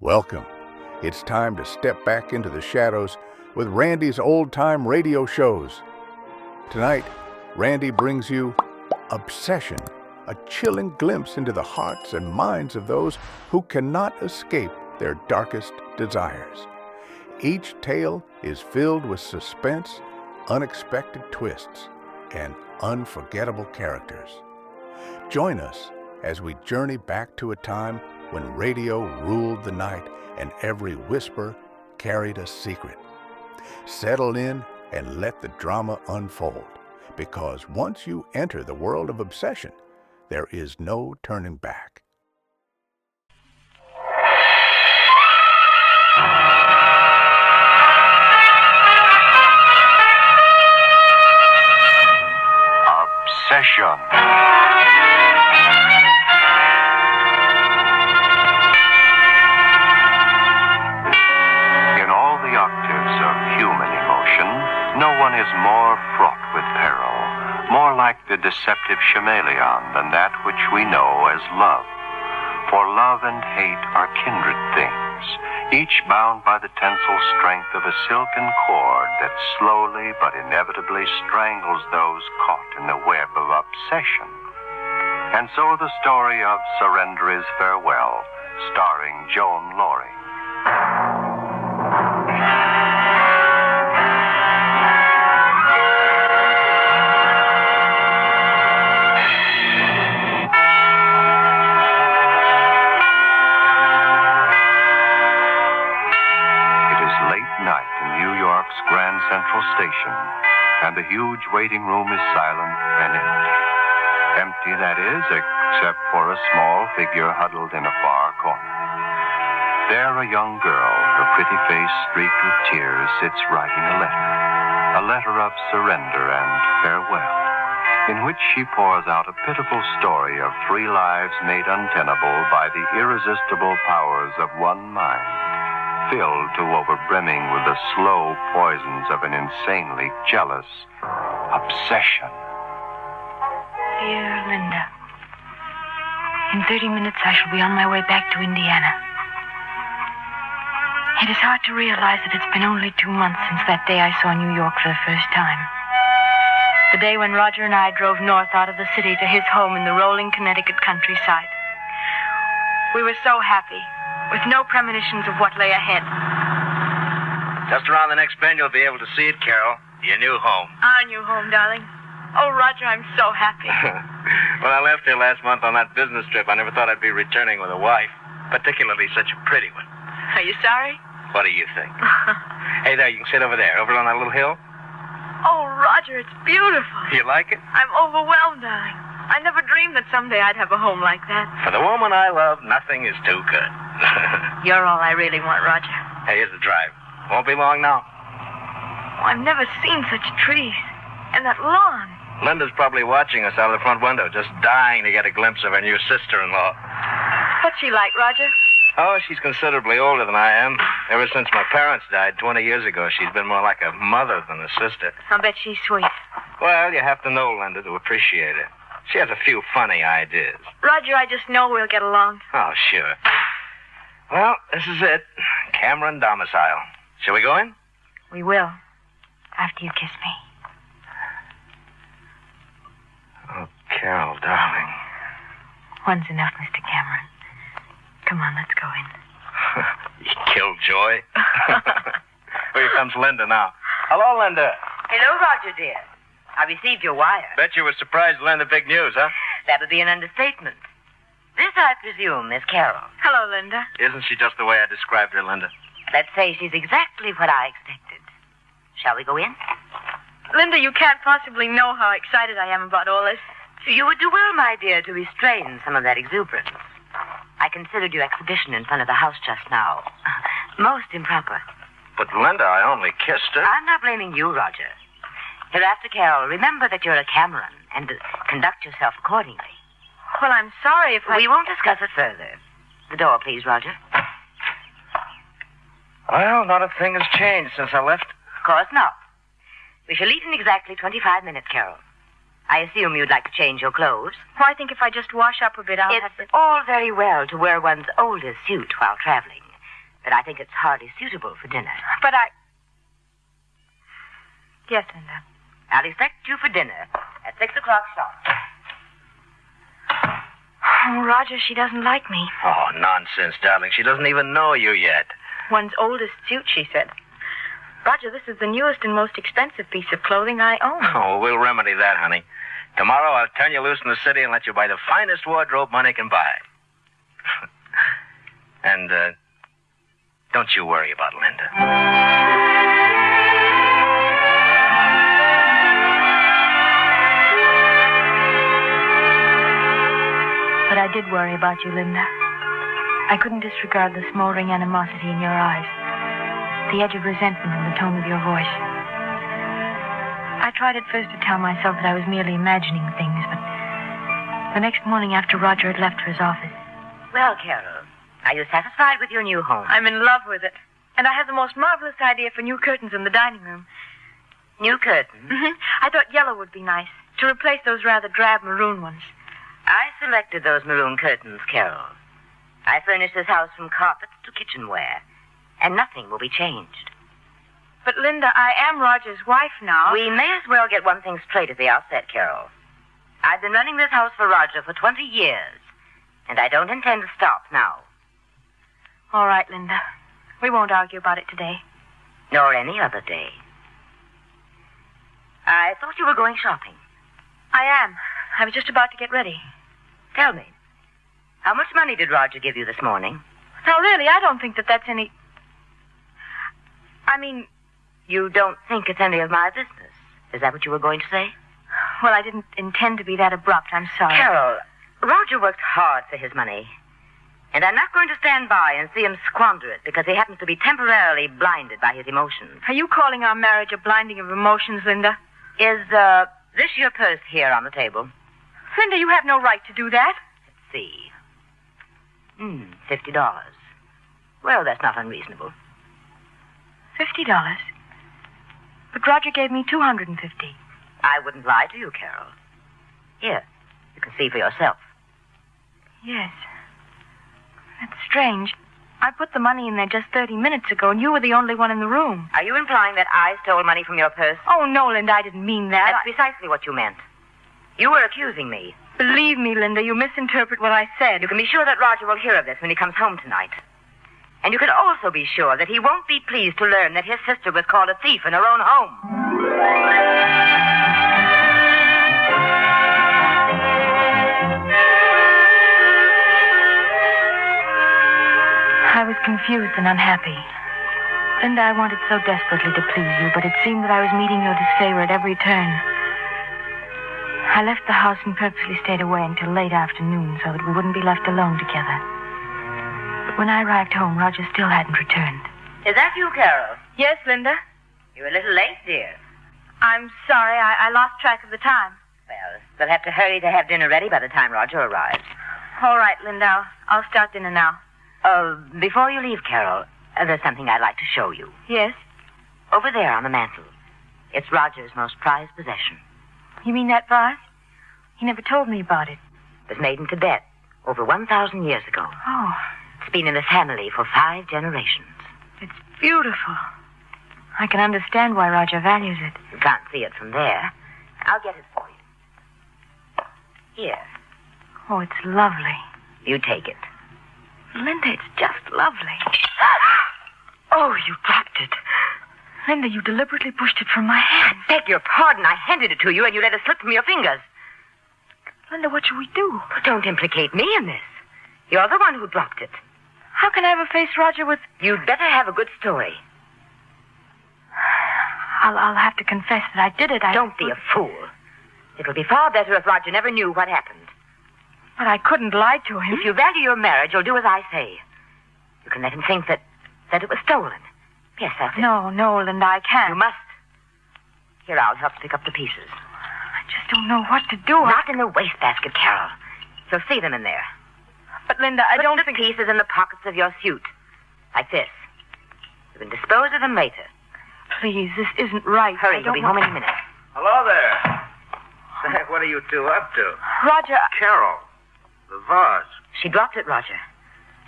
Welcome. It's time to step back into the shadows with Randy's old-time radio shows. Tonight, Randy brings you Obsession, a chilling glimpse into the hearts and minds of those who cannot escape their darkest desires. Each tale is filled with suspense, unexpected twists, and unforgettable characters. Join us as we journey back to a time when radio ruled the night and every whisper carried a secret. Settle in and let the drama unfold, because once you enter the world of obsession, there is no turning back. Obsession. No one is more fraught with peril, more like the deceptive chameleon than that which we know as love. For love and hate are kindred things, each bound by the tensile strength of a silken cord that slowly but inevitably strangles those caught in the web of obsession. And so the story of Surrender is Farewell, starring Joan Loring. Grand Central Station, and the huge waiting room is silent and empty. Empty, that is, except for a small figure huddled in a far corner. There, a young girl, her pretty face streaked with tears, sits writing a letter of surrender and farewell, in which she pours out a pitiful story of 3 lives made untenable by the irresistible powers of one mind, filled to overbrimming with the slow poisons of an insanely jealous obsession. Dear Linda, in 30 minutes I shall be on my way back to Indiana. It is hard to realize that it's been only 2 months since that day I saw New York for the first time. The day when Roger and I drove north out of the city to his home in the rolling Connecticut countryside. We were so happy, with no premonitions of what lay ahead. Just around the next bend, you'll be able to see it, Carol. Your new home. Our new home, darling. Oh, Roger, I'm so happy. When I left here last month on that business trip, I never thought I'd be returning with a wife, particularly such a pretty one. Are you sorry? What do you think? Hey, there, you can sit over there, over on that little hill. Oh, Roger, it's beautiful. You like it? I'm overwhelmed, darling. I never dreamed that someday I'd have a home like that. For the woman I love, nothing is too good. You're all I really want, Roger. Hey, here's the drive. Won't be long now. Oh, I've never seen such trees. And that lawn. Linda's probably watching us out of the front window, just dying to get a glimpse of her new sister-in-law. What's she like, Roger? Oh, she's considerably older than I am. Ever since my parents died 20 years ago, she's been more like a mother than a sister. I'll bet she's sweet. Well, you have to know Linda to appreciate her. She has a few funny ideas. Roger, I just know we'll get along. Oh, sure. Well, this is it. Cameron domicile. Shall we go in? We will. After you kiss me. Oh, Carol, darling. One's enough, Mr. Cameron. Come on, let's go in. You killjoy. Here comes Linda now. Hello, Linda. Hello, Roger, dear. I received your wire. Bet you were surprised to learn the big news, huh? That would be an understatement. This, I presume, is Carol. Hello, Linda. Isn't she just the way I described her, Linda? Let's say she's exactly what I expected. Shall we go in? Linda, you can't possibly know how excited I am about all this. You would do well, my dear, to restrain some of that exuberance. I considered your exhibition in front of the house just now most improper. But, Linda, I only kissed her. I'm not blaming you, Roger. Hereafter, Carol, remember that you're a Cameron and conduct yourself accordingly. Well, I'm sorry if We won't discuss it further. The door, please, Roger. Well, not a thing has changed since I left. Of course not. We shall eat in exactly 25 minutes, Carol. I assume you'd like to change your clothes. Well, I think if I just wash up a bit, I'll have to... It's all very well to wear one's oldest suit while traveling. but I think it's hardly suitable for dinner. But Yes, Linda. I'll expect you for dinner at 6 o'clock sharp. Oh, Roger, she doesn't like me. Oh, nonsense, darling. She doesn't even know you yet. One's oldest suit, she said. Roger, this is the newest and most expensive piece of clothing I own. Oh, we'll remedy that, honey. Tomorrow I'll turn you loose in the city and let you buy the finest wardrobe money can buy. And, don't you worry about Linda. But I did worry about you, Linda. I couldn't disregard the smoldering animosity in your eyes, the edge of resentment in the tone of your voice. I tried at first to tell myself that I was merely imagining things, but the next morning after Roger had left for his office... Well, Carol, are you satisfied with your new home? I'm in love with it. And I have the most marvelous idea for new curtains in the dining room. New curtains? I thought yellow would be nice, to replace those rather drab maroon ones. I selected those maroon curtains, Carol. I furnished this house from carpets to kitchenware, and nothing will be changed. But, Linda, I am Roger's wife now. We may as well get one thing straight at the outset, Carol. I've been running this house for Roger for 20 years, and I don't intend to stop now. All right, Linda. We won't argue about it today. Nor any other day. I thought you were going shopping. I am. I was just about to get ready. Tell me, how much money did Roger give you this morning? Now, really, I don't think that that's any... I mean... You don't think it's any of my business? Is that what you were going to say? Well, I didn't intend to be that abrupt. I'm sorry. Carol, Roger worked hard for his money. And I'm not going to stand by and see him squander it because he happens to be temporarily blinded by his emotions. Are you calling our marriage a blinding of emotions, Linda? Is, this your purse here on the table? Linda, you have no right to do that. Let's see. $50. Well, that's not unreasonable. $50? But Roger gave me $250. I wouldn't lie to you, Carol. Here, you can see for yourself. Yes. That's strange. I put the money in there just 30 minutes ago, and you were the only one in the room. Are you implying that I stole money from your purse? Oh, no, Linda, I didn't mean that. That's precisely what you meant. You were accusing me. Believe me, Linda, you misinterpret what I said. You can be sure that Roger will hear of this when he comes home tonight. And you can also be sure that he won't be pleased to learn that his sister was called a thief in her own home. I was confused and unhappy. Linda, I wanted so desperately to please you, but it seemed that I was meeting your disfavor at every turn. I left the house and purposely stayed away until late afternoon so that we wouldn't be left alone together. But when I arrived home, Roger still hadn't returned. Is that you, Carol? Yes, Linda? You're a little late, dear. I'm sorry. I lost track of the time. Well, we'll have to hurry to have dinner ready by the time Roger arrives. All right, Linda. I'll start dinner now. Before you leave, Carol, there's something I'd like to show you. Yes? Over there on the mantel. It's Roger's most prized possession. You mean that vase? He never told me about it. It was made in Tibet over 1,000 years ago. Oh. It's been in the family for 5 generations. It's beautiful. I can understand why Roger values it. You can't see it from there. I'll get it for you. Here. Oh, it's lovely. You take it. Linda, it's just lovely. Oh, you dropped it. Linda, you deliberately pushed it from my hand. I beg your pardon. I handed it to you and you let it slip from your fingers. Linda, what shall we do? Well, don't implicate me in this. You're the one who dropped it. How can I ever face Roger with... You'd better have a good story. I'll have to confess that I did it. Don't be a fool. It'll be far better if Roger never knew what happened. But I couldn't lie to him. If you value your marriage, you'll do as I say. You can let him think that it was stolen. Yes, that's it. No, Linda, I can't. You must. Here, I'll help pick up the pieces. I just don't know what to do. Not in the wastebasket, Carol. You'll see them in there. But, Linda, I don't think... Put the pieces in the pockets of your suit. Like this. You can dispose of them later. Please, this isn't right. Hurry, you'll be home in a minute. Hello there. Say, what are you two up to? Roger... Carol, the vase. She dropped it, Roger.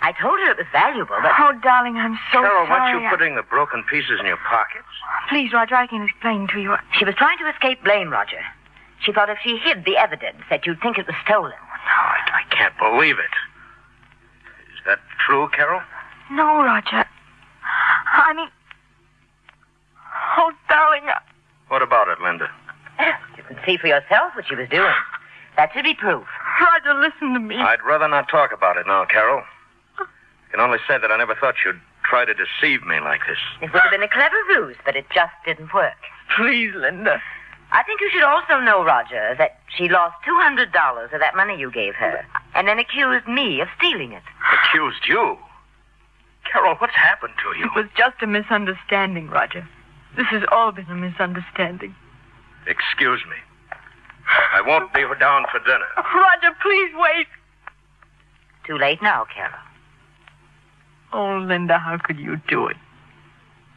I told her it was valuable, but... Oh, darling, I'm so Carol, sorry. weren't you putting the broken pieces in your pockets? Please, Roger, I can explain to you. She was trying to escape blame, Roger. She thought if she hid the evidence that you'd think it was stolen. No, I can't believe it. Is that true, Carol? No, Roger. I mean... Oh, darling. What about it, Linda? You can see for yourself what she was doing. That should be proof. Roger, listen to me. I'd rather not talk about it now, Carol. I can only say that I never thought you'd try to deceive me like this. It would have been a clever ruse, but it just didn't work. Please, Linda. I think you should also know, Roger, that she lost $200 of that money you gave her, and then accused me of stealing it. Accused you? Carol, what's happened to you? It was just a misunderstanding, Roger. This has all been a misunderstanding. Excuse me. I won't be down for dinner. Roger, please wait. Too late now, Carol. Oh, Linda, how could you do it?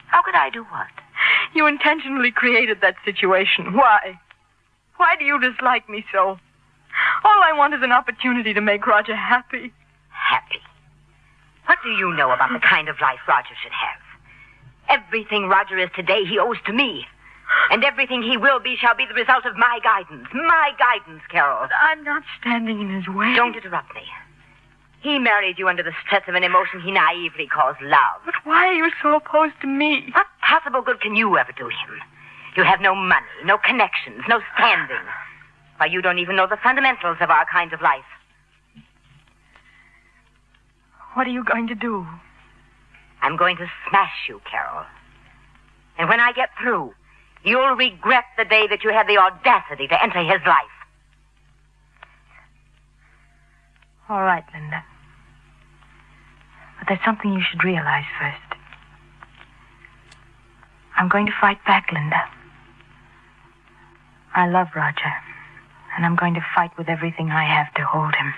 How could I do what? You intentionally created that situation. Why? Why do you dislike me so? All I want is an opportunity to make Roger happy. Happy? What do you know about the kind of life Roger should have? Everything Roger is today, he owes to me. And everything he will be shall be the result of my guidance. My guidance, Carol. But I'm not standing in his way. Don't interrupt me. He married you under the stress of an emotion he naively calls love. But why are you so opposed to me? What possible good can you ever do him? You have no money, no connections, no standing. Why, you don't even know the fundamentals of our kind of life. What are you going to do? I'm going to smash you, Carol. And when I get through, you'll regret the day that you had the audacity to enter his life. All right, Linda. But there's something you should realize first. I'm going to fight back, Linda. I love Roger, and I'm going to fight with everything I have to hold him.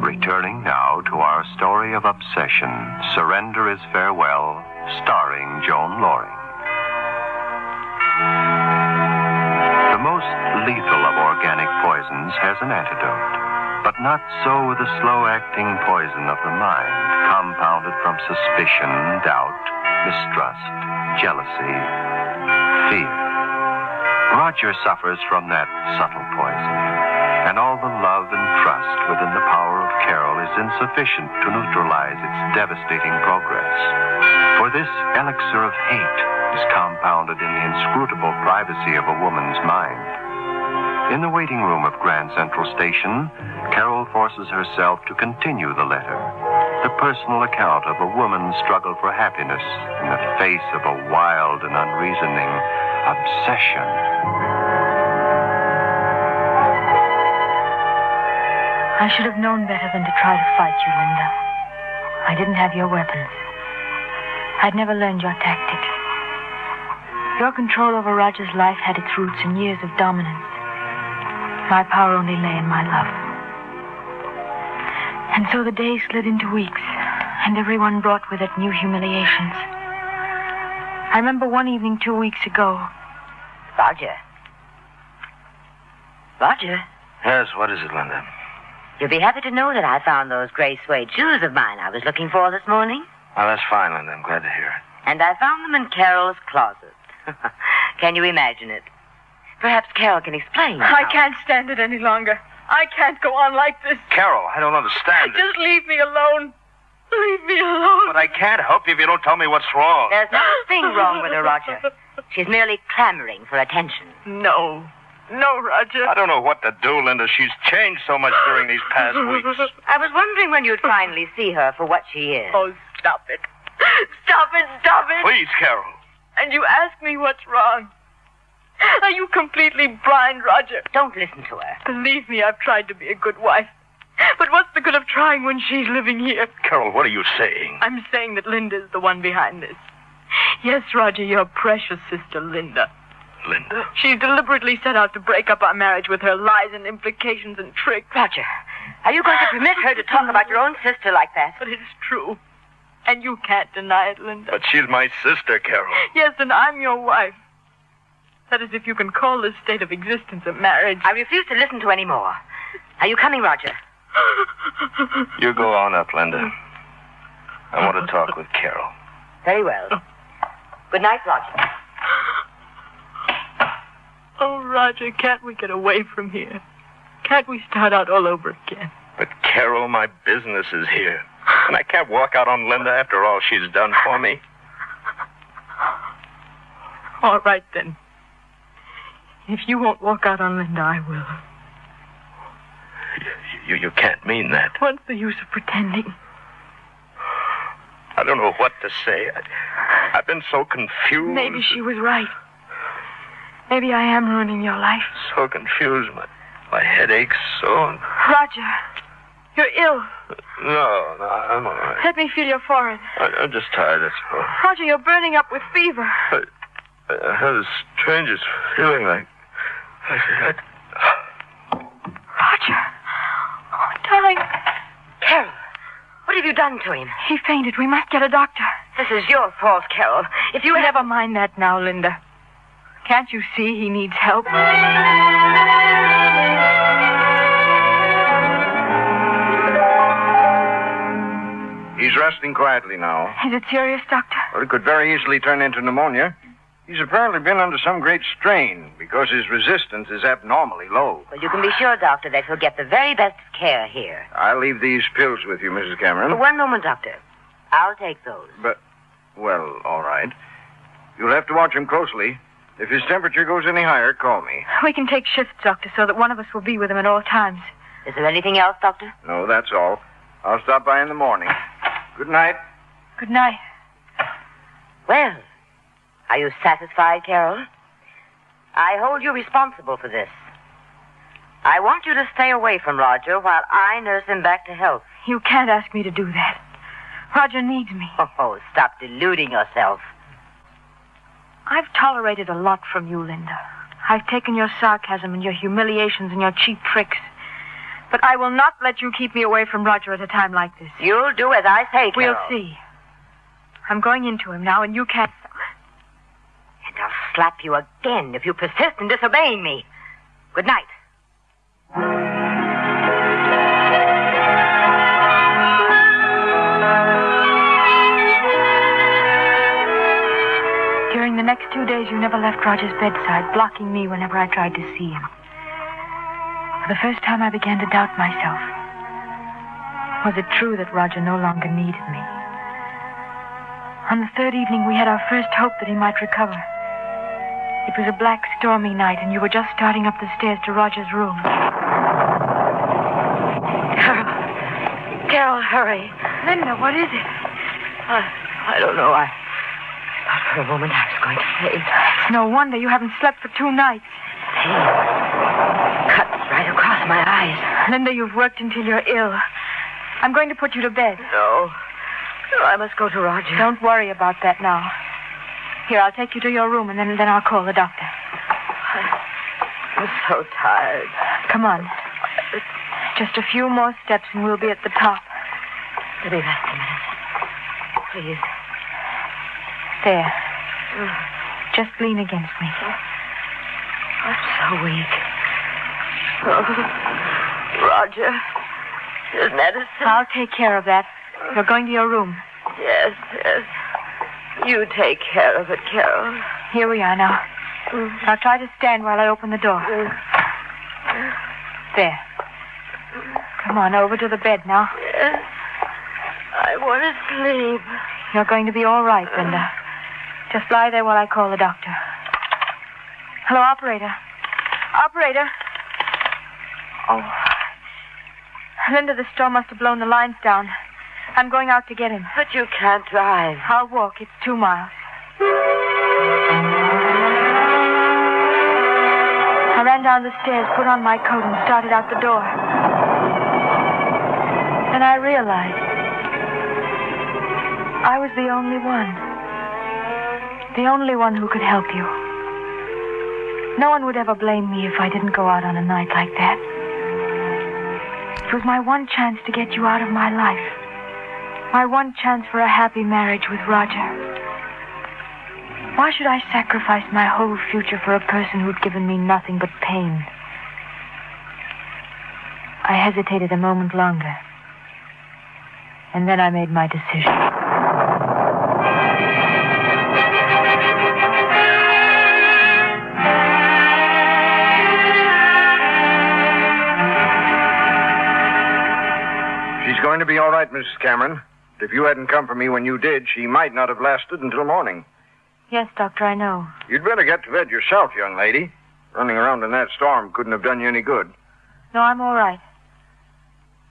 Returning now to our story of obsession, Surrender is Farewell, starring Joan Loring. The most lethal of organic poisons has an antidote, but not so with the slow-acting poison of the mind, compounded from suspicion, doubt, mistrust, jealousy, fear. Roger suffers from that subtle poison, and all the love and trust within the power of Carol is insufficient to neutralize its devastating progress. For this elixir of hate is compounded in the inscrutable privacy of a woman's mind. In the waiting room of Grand Central Station, Carol forces herself to continue the letter, the personal account of a woman's struggle for happiness in the face of a wild and unreasoning obsession. I should have known better than to try to fight you, Linda. I didn't have your weapons. I'd never learned your tactics. Your control over Roger's life had its roots in years of dominance. My power only lay in my love. And so the days slid into weeks, and everyone brought with it new humiliations. I remember one evening 2 weeks ago. Roger. Roger? Yes, what is it, Linda? You'll be happy to know that I found those gray suede shoes of mine I was looking for this morning. Oh, that's fine, Linda. I'm glad to hear it. And I found them in Carol's closet. Can you imagine it? Perhaps Carol can explain. I can't stand it any longer. I can't go on like this. Carol, I don't understand it. Just leave me alone. Leave me alone. But I can't help you if you don't tell me what's wrong. There's no thing wrong with her, Roger. She's merely clamoring for attention. No. No, Roger. I don't know what to do, Linda. She's changed so much during these past weeks. I was wondering when you'd finally see her for what she is. Oh, stop it. Stop it, stop it. Please, Carol. And you ask me what's wrong. Are you completely blind, Roger? Don't listen to her. Believe me, I've tried to be a good wife. But what's the good of trying when she's living here? Carol, what are you saying? I'm saying that Linda's the one behind this. Yes, Roger, your precious sister, Linda. Linda? She's deliberately set out to break up our marriage with her lies and implications and tricks. Roger, are you going to permit her to talk about your own sister like that? But it's true. And you can't deny it, Linda. But she's my sister, Carol. Yes, and I'm your wife. That is, if you can call this state of existence a marriage. I refuse to listen to any more. Are you coming, Roger? You go on up, Linda. I want to talk with Carol. Very well. Good night, Roger. Oh, Roger, can't we get away from here? Can't we start out all over again? But, Carol, my business is here. And I can't walk out on Linda after all she's done for me. All right, then. If you won't walk out on Linda, I will. You can't mean that. What's the use of pretending? I don't know what to say. I've been so confused. Maybe she was right. Maybe I am ruining your life. So confused. My head aches so. Roger, you're ill. No, I'm all right. Let me feel your forehead. I'm just tired, that's all. Roger, you're burning up with fever. I have the strangest feeling like... Roger. Oh, darling. Carol, what have you done to him? He fainted. We must get a doctor. This is your fault, Carol. If you Never mind that now, Linda. Can't you see he needs help? He's resting quietly now. Is it serious, Doctor? Well, it could very easily turn into pneumonia. He's apparently been under some great strain because his resistance is abnormally low. Well, you can be sure, Doctor, that he'll get the very best of care here. I'll leave these pills with you, Mrs. Cameron. For one moment, Doctor. I'll take those. But, well, all right. You'll have to watch him closely. If his temperature goes any higher, call me. We can take shifts, Doctor, so that one of us will be with him at all times. Is there anything else, Doctor? No, that's all. I'll stop by in the morning. Good night. Good night. Well, are you satisfied, Carol? I hold you responsible for this. I want you to stay away from Roger while I nurse him back to health. You can't ask me to do that. Roger needs me. Oh, stop deluding yourself. I've tolerated a lot from you, Linda. I've taken your sarcasm and your humiliations and your cheap tricks. But I will not let you keep me away from Roger at a time like this. You'll do as I say, Carol. We'll see. I'm going into him now, and you can't... And I'll slap you again if you persist in disobeying me. Good night. During the next 2 days, you never left Roger's bedside, blocking me whenever I tried to see him. For the first time, I began to doubt myself. Was it true that Roger no longer needed me? On the third evening, we had our first hope that he might recover. It was a black, stormy night, and you were just starting up the stairs to Roger's room. Carol, hurry. Linda, what is it? I don't know. I thought for a moment I was going to faint. It's no wonder you haven't slept for 2 nights. Cuts right across my eyes. Linda, you've worked until you're ill. I'm going to put you to bed. No, I must go to Roger. Don't worry about that now. Here, I'll take you to your room, and then I'll call the doctor. I'm so tired. Come on. Just a few more steps, and we'll be at the top. Let me rest a minute. Please. There. Just lean against me. I'm so weak. Oh, Roger. His medicine. I'll take care of that. You're going to your room. Yes. You take care of it, Carol. Here we are now. Now try to stand while I open the door. There. Come on, over to the bed now. Yes. I want to sleep. You're going to be all right, Linda. Just lie there while I call the doctor. Hello, operator. Operator. Oh. Linda, the storm must have blown the lines down. I'm going out to get him. But you can't drive. I'll walk. It's 2 miles. I ran down the stairs, put on my coat, and started out the door. Then I realized I was the only one. The only one who could help you. No one would ever blame me if I didn't go out on a night like that. It was my one chance to get you out of my life. My one chance for a happy marriage with Roger. Why should I sacrifice my whole future for a person who'd given me nothing but pain? I hesitated a moment longer. And then I made my decision. She's going to be all right, Mrs. Cameron. If you hadn't come for me when you did, she might not have lasted until morning. Yes, Doctor, I know. You'd better get to bed yourself, young lady. Running around in that storm couldn't have done you any good. No, I'm all right.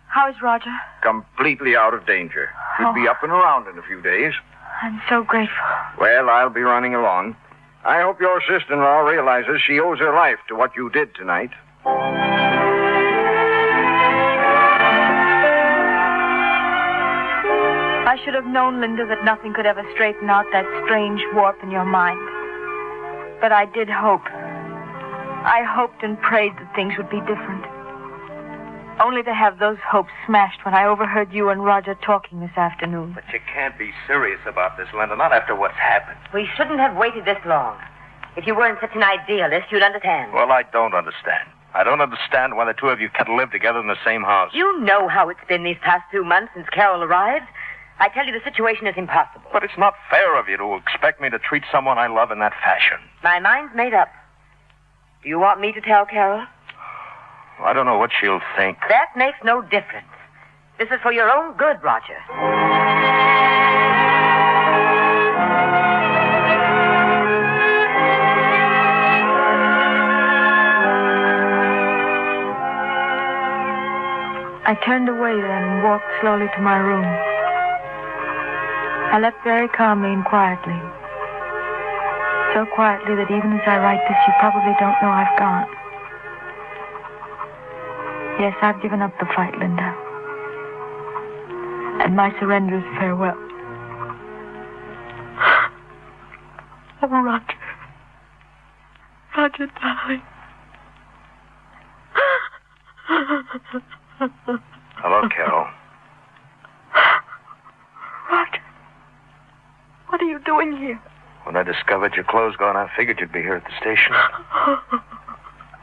How is Roger? Completely out of danger. He'll be up and around in a few days. I'm so grateful. Well, I'll be running along. I hope your sister-in-law realizes she owes her life to what you did tonight. I should have known, Linda, that nothing could ever straighten out that strange warp in your mind. But I did hope. I hoped and prayed that things would be different. Only to have those hopes smashed when I overheard you and Roger talking this afternoon. But you can't be serious about this, Linda, not after what's happened. We shouldn't have waited this long. If you weren't such an idealist, you'd understand. Well, I don't understand. I don't understand why the two of you can't live together in the same house. You know how it's been these past 2 months since Carol arrived. I tell you, the situation is impossible. But it's not fair of you to expect me to treat someone I love in that fashion. My mind's made up. Do you want me to tell Carol? I don't know what she'll think. That makes no difference. This is for your own good, Roger. I turned away then and walked slowly to my room. I left very calmly and quietly. So quietly that even as I write this, you probably don't know I've gone. Yes, I've given up the fight, Linda. And my surrender is farewell. Oh, Roger. Roger, darling. Hello, Carol. Roger. What are you doing here? When I discovered your clothes gone, I figured you'd be here at the station.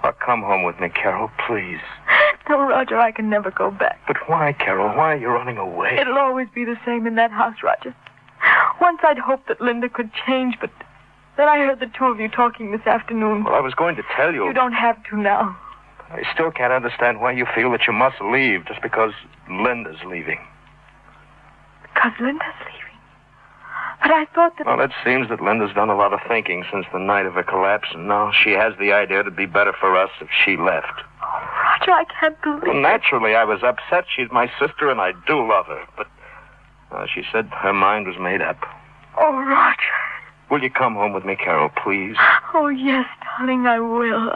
Now, come home with me, Carol, please. No, Roger, I can never go back. But why, Carol? Why are you running away? It'll always be the same in that house, Roger. Once I'd hoped that Linda could change, but then I heard the two of you talking this afternoon. Well, I was going to tell you. You don't have to now. I still can't understand why you feel that you must leave just because Linda's leaving. Because Linda's leaving? But I thought that... Well, it seems that Linda's done a lot of thinking since the night of her collapse, and now she has the idea it'd be better for us if she left. Oh, Roger, I can't believe Well, naturally, I was upset. She's my sister, and I do love her. But she said her mind was made up. Oh, Roger. Will you come home with me, Carol, please? Oh, yes, darling, I will.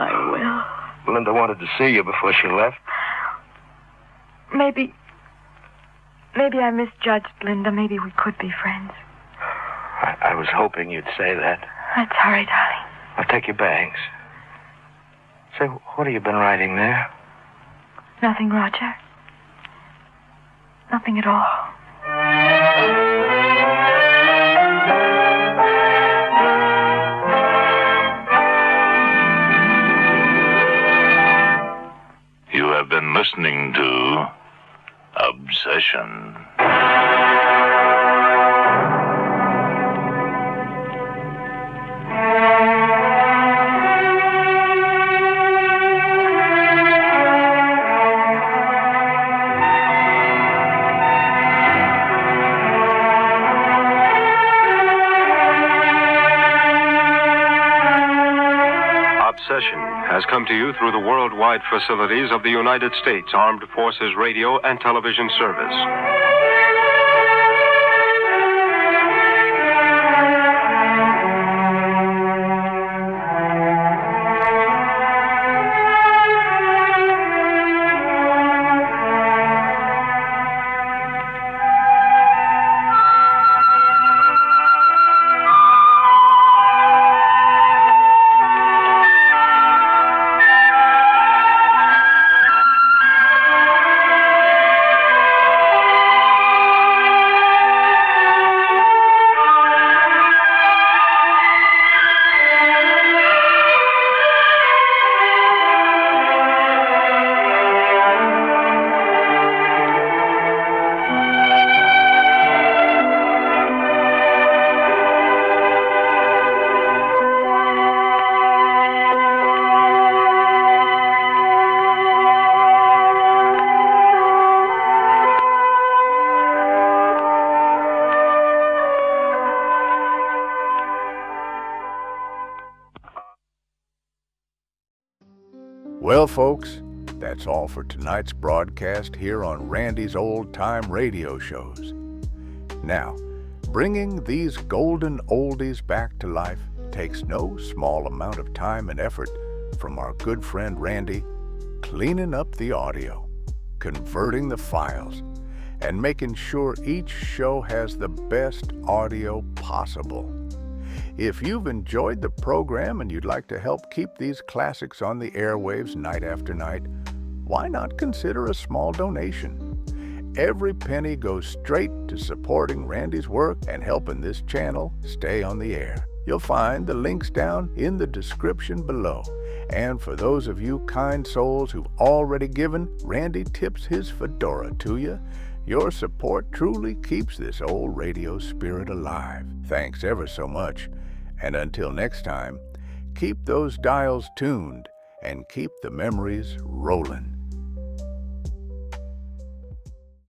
Linda wanted to see you before she left. Maybe I misjudged Linda. Maybe we could be friends. I was hoping you'd say that. That's all right, darling. Now, take your bags. Say, what have you been writing there? Nothing, Roger. Nothing at all. You have been listening to Obsession. Obsession has come to you through the worldwide facilities of the United States Armed Forces Radio and Television Service. Well, folks, that's all for tonight's broadcast here on Randy's Old Time Radio Shows. Now, bringing these golden oldies back to life takes no small amount of time and effort from our good friend Randy, cleaning up the audio, converting the files, and making sure each show has the best audio possible. If you've enjoyed the program and you'd like to help keep these classics on the airwaves night after night, why not consider a small donation? Every penny goes straight to supporting Randy's work and helping this channel stay on the air. You'll find the links down in the description below. And for those of you kind souls who've already given, Randy tips his fedora to you. Your support truly keeps this old radio spirit alive. Thanks ever so much. And until next time, keep those dials tuned and keep the memories rolling.